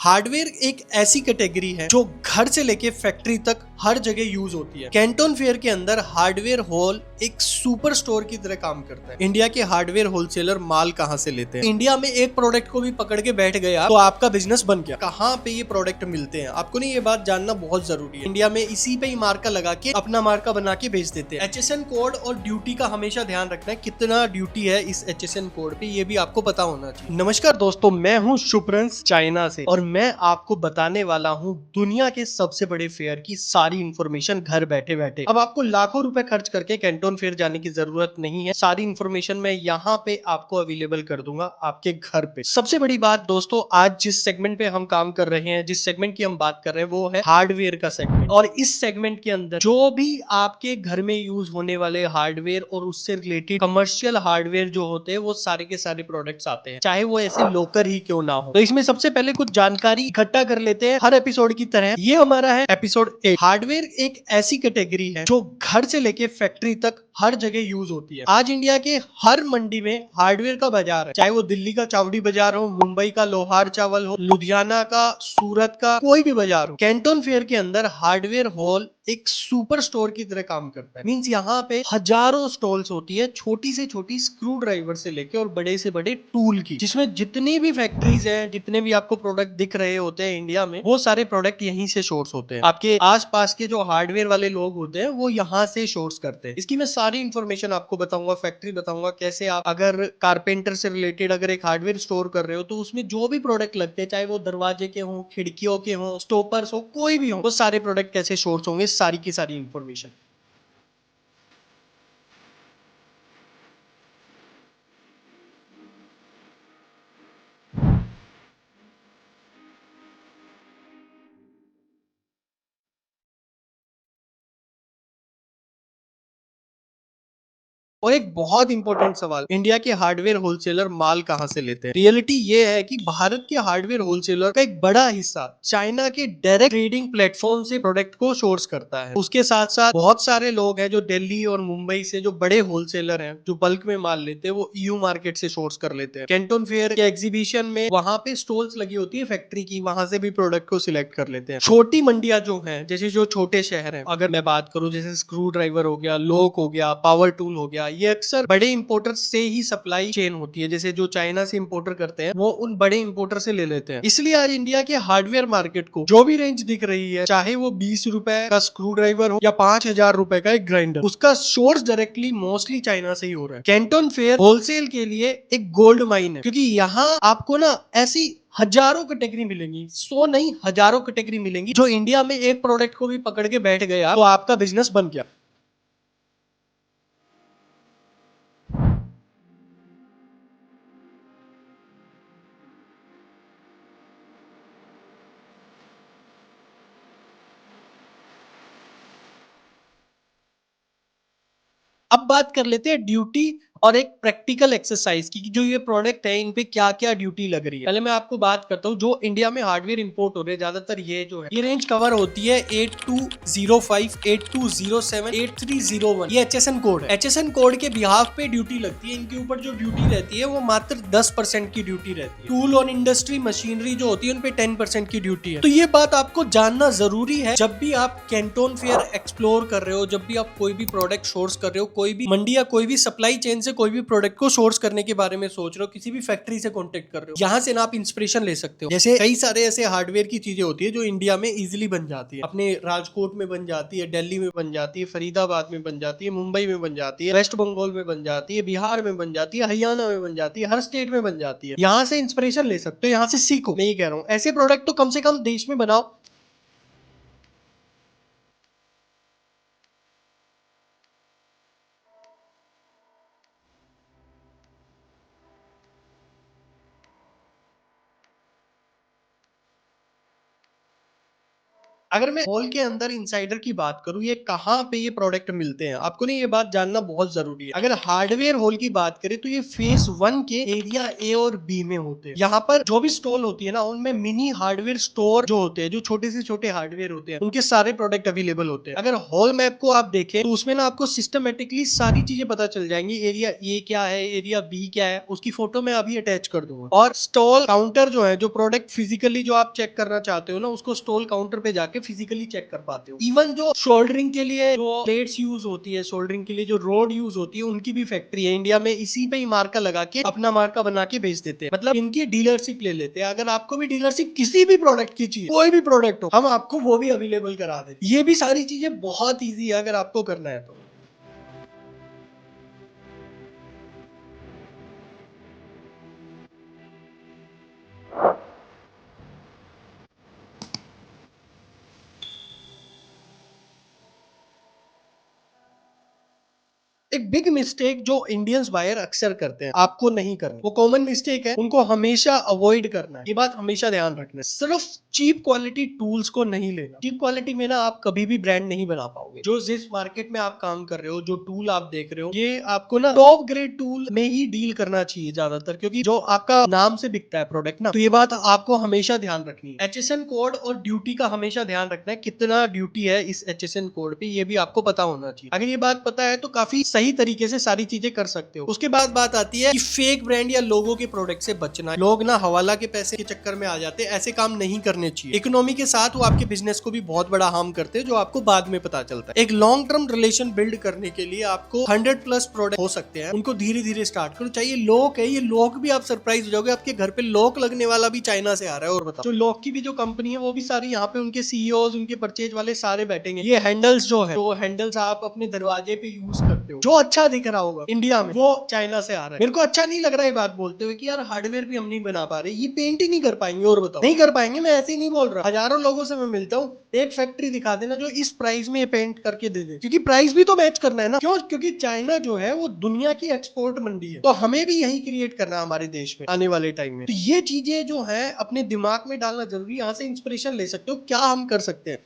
Hardware एक ऐसी category है जो घर से लेके फैक्ट्री तक हर जगह यूज होती है। कैंटन फेयर के अंदर हार्डवेयर हॉल एक सुपर स्टोर की तरह काम करता है। इंडिया के हार्डवेयर होलसेलर माल कहां से लेते हैं? इंडिया में एक प्रोडक्ट को भी पकड़ के बैठ गया तो आपका बिजनेस बन गया। कहां पे ये प्रोडक्ट मिलते हैं आपको नहीं, ये बात जानना बहुत जरूरी है। इंडिया में इसी पे ही मार्का लगा के अपना मार्का बना के बेच देते हैं। HSN कोड और ड्यूटी का हमेशा ध्यान रखना है, कितना ड्यूटी है इस HSN कोड पे, ये भी आपको पता होना चाहिए। नमस्कार दोस्तों, मैं हूं शुभ्रंश चाइना से और मैं आपको बताने वाला हूं दुनिया के सबसे बड़े फेयर की सारी इंफॉर्मेशन घर बैठे बैठे। अब आपको लाखों रुपए खर्च करके कैंटन फेयर जाने की जरूरत नहीं है। सारी इंफॉर्मेशन मैं यहाँ पे आपको अवेलेबल कर दूंगा आपके घर पे। सबसे बड़ी बात दोस्तों, आज जिस सेगमेंट पे हम काम कर रहे हैं, जिस सेगमेंट की हम बात कर रहे हैं वो है हार्डवेयर का सेगमेंट। और इस सेगमेंट के अंदर जो भी आपके घर में यूज होने वाले हार्डवेयर और उससे रिलेटेड कमर्शियल हार्डवेयर जो होते हैं वो सारे के सारे प्रोडक्ट्स आते हैं, चाहे वो ऐसे लोकल ही क्यों ना हो। तो इसमें सबसे पहले कुछ जानकारी इकट्ठा कर लेते हैं हर एपिसोड की तरह। ये हमारा है एपिसोड 8। हार्डवेयर एक ऐसी कैटेगरी है जो घर से लेके फैक्ट्री तक हर जगह यूज होती है। आज इंडिया के हर मंडी में हार्डवेयर का बाजार है, चाहे वो दिल्ली का चावड़ी बाजार हो, मुंबई का लोहार चावल हो, लुधियाना का, सूरत का, कोई भी बाजार हो। कैंटन फेयर के अंदर हार्डवेयर हॉल एक सुपर स्टोर की तरह काम करता है। मींस यहाँ पे हजारों स्टॉल्स होती है, छोटी से छोटी स्क्रू ड्राइवर से लेके और बड़े से बड़े टूल की, जिसमें जितनी भी फैक्ट्रीज हैं, जितने भी आपको प्रोडक्ट दिख रहे होते हैं इंडिया में, वो सारे प्रोडक्ट यहीं से सोर्स होते हैं। आपके आसपास के जो हार्डवेयर वाले लोग होते हैं वो यहाँ से सोर्स करते हैं। इसकी मैं सारी इंफॉर्मेशन आपको बताऊंगा, फैक्ट्री बताऊंगा, कैसे आप अगर कारपेंटर से रिलेटेड अगर एक हार्डवेयर स्टोर कर रहे हो तो उसमें जो भी प्रोडक्ट लगते हैं, चाहे वो दरवाजे के हो, खिड़कियों के हो, स्टॉपर्स हो, कोई भी हो, वो सारे प्रोडक्ट कैसे सोर्स होंगे, सारी की सारी इंफॉर्मेशन। और एक बहुत इंपॉर्टेंट सवाल, इंडिया के हार्डवेयर होलसेलर माल कहां से लेते हैं? रियलिटी ये है कि भारत के हार्डवेयर होलसेलर का एक बड़ा हिस्सा चाइना के डायरेक्ट ट्रेडिंग प्लेटफॉर्म से प्रोडक्ट को सोर्स करता है। उसके साथ साथ बहुत सारे लोग हैं जो दिल्ली और मुंबई से, जो बड़े होलसेलर हैं जो बल्क में माल लेते हैं, वो EU मार्केट से सोर्स कर लेते हैं। कैंटन फेयर के एग्जीबिशन में वहां पे स्टॉल्स लगी होती है फैक्ट्री की, वहां से भी प्रोडक्ट को सिलेक्ट कर लेते हैं। छोटी मंडियां जो है, जैसे जो छोटे शहर है, अगर मैं बात करूं जैसे स्क्रू ड्राइवर हो गया, लोक हो गया, पावर टूल हो गया, ये अक्सर बड़े इंपोर्टर से ही सप्लाई चेन होती है। जैसे जो चाइना से इंपोर्टर करते हैं वो उन बड़े इंपोर्टर से ले लेते हैं। इसलिए आज इंडिया के हार्डवेयर मार्केट को जो भी रेंज दिख रही है, चाहे वो 20 रुपए का स्क्रू ड्राइवर हो या 5,000 रुपए का एक ग्राइंडर, उसका सोर्स डायरेक्टली मोस्टली चाइना से ही हो रहा है। कैंटन फेयर होलसेल के लिए एक गोल्ड माइन है, क्योंकि यहाँ आपको ना ऐसी हजारों कैटेगरी मिलेंगी, 100 नहीं हजारों कैटेगरी मिलेंगी, जो इंडिया में एक प्रोडक्ट को भी पकड़ के बैठ गया तो आपका बिजनेस बन गया। अब बात कर लेते हैं ड्यूटी और एक प्रैक्टिकल एक्सरसाइज की, कि जो ये प्रोडक्ट है इन पे क्या क्या ड्यूटी लग रही है। पहले मैं आपको बात करता हूँ, जो इंडिया में हार्डवेयर इंपोर्ट हो रहे हैं ज्यादातर ये जो है, ये रेंज कवर होती है 8205, 8207, 8301। ये HSN कोड है। HSN कोड के बिहाफ पे ड्यूटी लगती है। इनके ऊपर जो ड्यूटी रहती है वो मात्र 10% की ड्यूटी रहती है। टूल और इंडस्ट्री मशीनरी जो होती है उन पे 10% की ड्यूटी है। तो ये बात आपको जानना जरूरी है जब भी आप कैंटन फेयर एक्सप्लोर कर रहे हो, जब भी आप कोई भी प्रोडक्ट सोर्स कर रहे हो, कोई भी मंडी या कोई भी सप्लाई चेन से कोई भी प्रोडक्ट को सोर्स करने के बारे में सोच रहे हो, किसी भी फैक्ट्री से कांटेक्ट कर रहे हो, यहाँ से ना आप इंस्पिरेशन ले सकते हो। जैसे कई सारे ऐसे हार्डवेयर की चीजें होती है जो इंडिया में इजिली बन जाती है, अपने राजकोट में बन जाती है, दिल्ली में बन जाती है, फरीदाबाद में बन जाती है, मुंबई में बन जाती है, वेस्ट बंगाल में बन जाती है, बिहार में बन जाती है, हरियाणा में बन जाती है, हर स्टेट में बन जाती है। यहाँ से इंस्पिरेशन ले सकते हो, यहाँ से सीखो। मैं ये कह रहा हूँ ऐसे प्रोडक्ट तो कम से कम देश में बनाओ। अगर मैं हॉल के अंदर इनसाइडर की बात करूं, ये कहाँ पे ये प्रोडक्ट मिलते हैं, आपको नहीं ये बात जानना बहुत जरूरी है। अगर हार्डवेयर हॉल की बात करें तो ये फेस 1 के एरिया ए और बी में होते हैं। यहाँ पर जो भी स्टॉल होती है ना, उनमें मिनी हार्डवेयर स्टोर जो होते हैं, जो छोटे से छोटे हार्डवेयर होते हैं, उनके सारे प्रोडक्ट अवेलेबल होते हैं। अगर हॉल मैप को आप देखें तो उसमें ना आपको सिस्टमेटिकली सारी चीजें पता चल जाएंगी। एरिया ए क्या है, एरिया बी क्या है, उसकी फोटो मैं अभी अटैच कर दूंगा। और स्टॉल काउंटर जो है, जो प्रोडक्ट फिजिकली जो आप चेक करना चाहते हो ना, उसको स्टॉल काउंटर पे जाके फिजिकली चेक कर पाते हो। इवन जो सोल्डरिंग के लिए जो प्लेट्स यूज होती है, सोल्डरिंग के लिए जो रोड यूज होती है, उनकी भी फैक्ट्री है इंडिया में। इसी पे ही मार्का लगा के अपना मार्का बना के बेच देते हैं। मतलब इनकी डीलरशिप ले लेते हैं। अगर आपको भी डीलरशिप किसी भी प्रोडक्ट की चाहिए, कोई भी प्रोडक्ट हो, हम आपको वो भी अवेलेबल करा दें। ये भी सारी चीजें बहुत ईजी है अगर आपको करना है तो। एक बिग मिस्टेक जो इंडियंस बायर अक्सर करते हैं, आपको नहीं करना, वो कॉमन मिस्टेक है, उनको हमेशा अवॉइड करना है। ये बात हमेशा ध्यान रखना है। सिर्फ चीप क्वालिटी टूल्स को नहीं लेना। चीप क्वालिटी में ना आप कभी भी ब्रांड नहीं बना पाओगे। जो जिस मार्केट में आप काम कर रहे हो, जो टूल आप देख रहे हो, ये आपको ना टॉप ग्रेड टूल में ही डील करना चाहिए ज्यादातर, क्योंकि जो आपका नाम से बिकता है प्रोडक्ट ना, तो ये बात आपको हमेशा ध्यान रखनी है। एचएसएन कोड और ड्यूटी का हमेशा ध्यान रखना है, कितना ड्यूटी है इस एचएसएन कोड पे, ये भी आपको पता होना चाहिए। अगर ये बात पता है तो काफी सही तरीके से सारी चीजें कर सकते हो। उसके बाद बात आती है कि फेक ब्रांड या लोगों के प्रोडक्ट से बचना। लोग ना हवाला के पैसे के चक्कर में आ जाते हैं, ऐसे काम नहीं करने चाहिए। इकोनॉमी के साथ वो आपके बिजनेस को भी बहुत बड़ा हार्म करते हैं, जो आपको बाद में पता चलता है। एक लॉन्ग टर्म रिलेशन बिल्ड करने के लिए आपको 100+ प्रोडक्ट हो सकते हैं, उनको धीरे धीरे स्टार्ट करो। चाहिए लॉक है, ये लॉक भी आप सरप्राइज हो जाओगे, आपके घर पे लॉक लगने वाला भी चाइना से आ रहा है। और बताओ, जो लॉक की भी जो कंपनी है, वो भी सारी यहाँ पे उनके सीईओ, उनके परचेज वाले सारे बैठेंगे। ये हैंडल्स जो है, जो हैंडल्स आप अपने दरवाजे पे यूज करते हो, जो अच्छा दिख रहा होगा इंडिया में, वो चाइना से आ रहा है। मेरे को अच्छा नहीं लग रहा है बात बोलते हुए कि यार हार्डवेयर भी हम नहीं बना पा रहे, ये पेंट ही नहीं कर पाएंगे। और बताओ, नहीं कर पाएंगे, मैं ऐसे ही नहीं बोल रहा। हजारों लोगों से मैं मिलता हूँ, एक फैक्ट्री दिखा देना जो इस प्राइस में पेंट करके दे दे, क्योंकि प्राइस भी तो मैच करना है ना। क्यों? क्योंकि चाइना जो है वो दुनिया की एक्सपोर्ट मंडी है, तो हमें भी यही क्रिएट करना है हमारे देश में आने वाले टाइम में। तो ये चीजें जो है अपने दिमाग में डालना जरूरी है। यहाँ से इंस्पिरेशन ले सकते हो, क्या हम कर सकते हैं।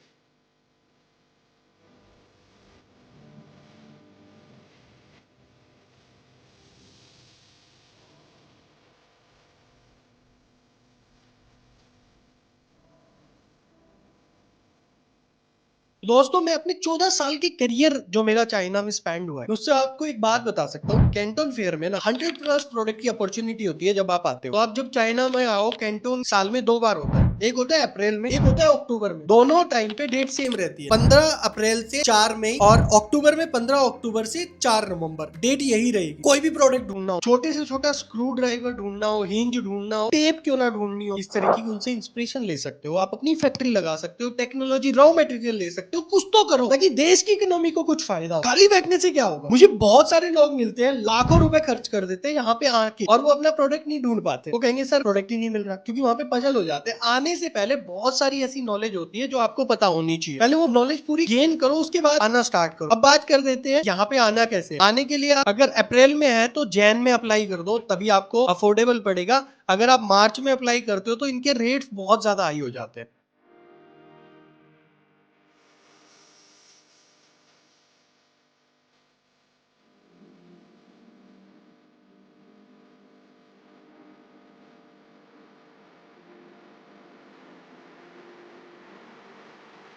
दोस्तों, मैं अपने 14 साल के करियर जो मेरा चाइना में स्पेंड हुआ है, उससे आपको एक बात बता सकता हूँ। कैंटन फेयर में ना 100+ प्रोडक्ट की अपॉर्चुनिटी होती है। जब आप आते हो, तो आप जब चाइना में आओ, कैंटन साल में 2 बार होता है। एक होता है अप्रैल में, एक होता है अक्टूबर में। दोनों टाइम पे डेट सेम रहती है, 15 अप्रैल से 4 मई, और अक्टूबर में 15 अक्टूबर से 4 नवंबर। डेट यही रहेगी। कोई भी प्रोडक्ट ढूंढना हो, छोटे से छोटा स्क्रू ड्राइवर ढूंढना हो, हिंज ढूंढना हो, टेप क्यों ना ढूंढनी हो, इस तरह की उनसे इंस्पिरेशन ले सकते हो। आप अपनी फैक्ट्री लगा सकते हो, टेक्नोलॉजी रॉ मटेरियल ले सकते हो, कुछ तो करो ताकि देश की इकोनॉमी को कुछ फायदा हो। खाली बैठने से क्या होगा? मुझे बहुत सारे लोग मिलते हैं, लाखों रुपए खर्च कर देते हैं यहाँ पे आके, और वो अपना प्रोडक्ट नहीं ढूंढ पाते। वो कहेंगे सर प्रोडक्ट ही नहीं मिल रहा, क्योंकि वहां पे पजल हो जाते हैं। आने से पहले बहुत सारी ऐसी नॉलेज होती है जो आपको पता होनी चाहिए। पहले वो नॉलेज पूरी गेन करो, उसके बाद आना स्टार्ट करो। अब बात कर देते हैं यहाँ पे आना कैसे। आने के लिए आप अगर अप्रैल में है तो जैन में अप्लाई कर दो, तभी आपको अफोर्डेबल पड़ेगा। अगर आप मार्च में अप्लाई करते हो तो इनके रेट्स बहुत ज्यादा हाई हो जाते हैं।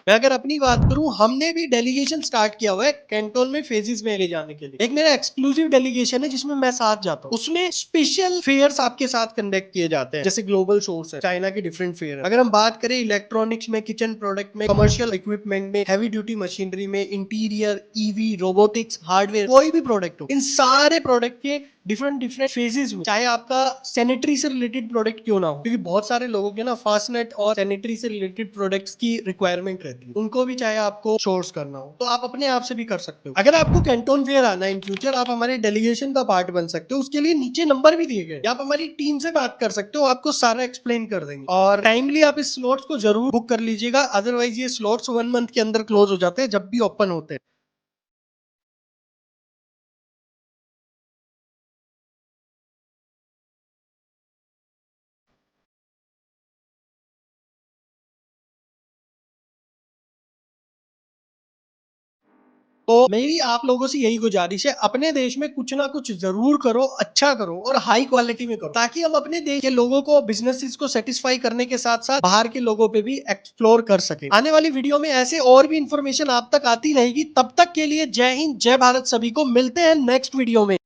मैं अगर अपनी बात करूं, हमने भी डेलीगेशन स्टार्ट किया हुआ है कैंटोन में फेजेस में ले जाने के लिए। एक मेरा एक्सक्लूसिव डेलीगेशन है जिसमें मैं साथ जाता हूं। उसमें स्पेशल फेयर्स आपके साथ कंडक्ट किए जाते हैं, जैसे ग्लोबल शोर्स है, चाइना की डिफरेंट फेयर है। अगर हम बात करें इलेक्ट्रॉनिक्स में, किचन प्रोडक्ट में, कमर्शियल इक्विपमेंट में, हैवी ड्यूटी मशीनरी में, इंटीरियर, ईवी, रोबोटिक्स, हार्डवेयर, कोई भी प्रोडक्ट हो, इन सारे प्रोडक्ट के डिफरेंट डिफरेंट फेजेस में, चाहे आपका सैनिटरी से रिलेटेड प्रोडक्ट क्यों ना हो, क्योंकि बहुत सारे लोगों के ना फास्टनेट और सैनिटरी से रिलेटेड प्रोडक्ट्स की रिक्वायरमेंट रहती है, उनको भी चाहे आपको सोर्स करना हो, तो आप अपने आप से भी कर सकते हो। अगर आपको कैंटोन फेयर आना है इन फ्यूचर, आप हमारे डेलीगेशन का पार्ट बन सकते हो। उसके लिए नीचे नंबर भी दिए गए, आप हमारी टीम से बात कर सकते हो, आपको सारा एक्सप्लेन कर देंगे। और टाइमली आप इस स्लॉट्स को जरूर बुक कर लीजिएगा, अदरवाइज ये स्लॉट्स 1 मंथ के अंदर क्लोज हो जाते हैं जब भी ओपन होते हैं। तो मेरी आप लोगों से यही गुजारिश है, अपने देश में कुछ ना कुछ जरूर करो, अच्छा करो और हाई क्वालिटी में करो, ताकि हम अपने देश के लोगों को, बिजनेसेस को सेटिस्फाई करने के साथ साथ बाहर के लोगों पे भी एक्सप्लोर कर सके। आने वाली वीडियो में ऐसे और भी इंफॉर्मेशन आप तक आती रहेगी। तब तक के लिए जय हिंद, जय भारत सभी को। मिलते हैं नेक्स्ट वीडियो में।